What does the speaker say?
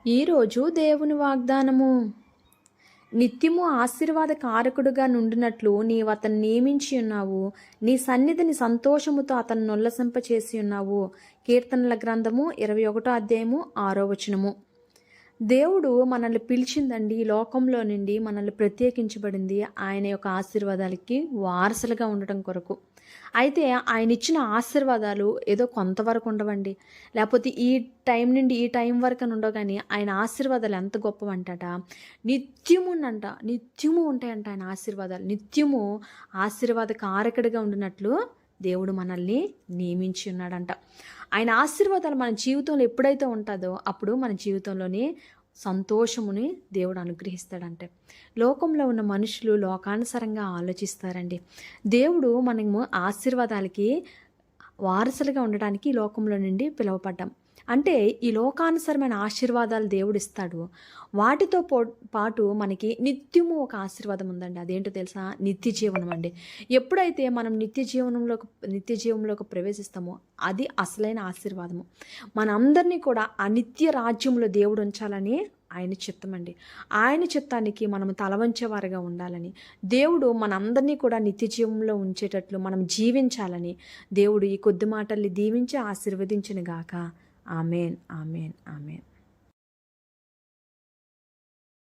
ఈరోజు దేవుని వాగ్దానము. నిత్యము ఆశీర్వాద కారకుడుగా నుండినట్లు నీవు అతన్ని నియమించి ఉన్నావు. నీ సన్నిధిని సంతోషముతో అతను నొల్లసింపచేసి ఉన్నావు. కీర్తనల గ్రంథము 21 అధ్యాయము 6వ వచనము. దేవుడు మనల్ని పిలిచిందండి. ఈ లోకంలో నుండి మనల్ని ప్రత్యేకించబడింది ఆయన యొక్క ఆశీర్వాదాలకి వారసులుగా ఉండటం కొరకు. అయితే ఆయన ఇచ్చిన ఆశీర్వాదాలు ఏదో కొంతవరకు ఉండవండి, లేకపోతే ఈ టైం నుండి ఈ టైం వరకు అని ఉండవు. కానీ ఆయన ఆశీర్వాదాలు ఎంత గొప్పవంటట, నిత్యము ఉంటాయంట ఆయన ఆశీర్వాదాలు. నిత్యము ఆశీర్వాద కారకుడిగా ఉండినట్లు దేవుడు మనల్ని నియమించి ఉన్నాడంట. ఆయన ఆశీర్వాదాలు మన జీవితంలో ఎప్పుడైతే ఉంటుందో అప్పుడు మన జీవితంలోని సంతోషముని దేవుడు అనుగ్రహిస్తాడంటే. లోకంలో ఉన్న మనుషులు లోకానుసారంగా ఆలోచిస్తారండి. దేవుడు మనము ఆశీర్వాదాలకి వారసులుగా ఉండడానికి ఈ లోకంలో నుండి పిలువపడ్డాం. అంటే ఈ లోకానుసరమైన ఆశీర్వాదాలు దేవుడు ఇస్తాడు. వాటితో పాటు మనకి నిత్యము ఒక ఆశీర్వాదం ఉందండి. అదేంటో తెలుసా? నిత్య జీవనం అండి. ఎప్పుడైతే మనం నిత్య జీవంలోకి ప్రవేశిస్తామో అది అసలైన ఆశీర్వాదము. మనందరినీ కూడా ఆ నిత్య రాజ్యంలో దేవుడు ఉంచాలని ఆయన చిత్తమండి. ఆయన చిత్తానికి మనం తలవంచేవారుగా ఉండాలని, దేవుడు మనందరినీ కూడా నిత్య జీవంలో ఉంచేటట్లు మనం జీవించాలని దేవుడు ఈ కొద్ది మాటల్ని దీవించి ఆశీర్వదించును గాక. Amen, amen, amen.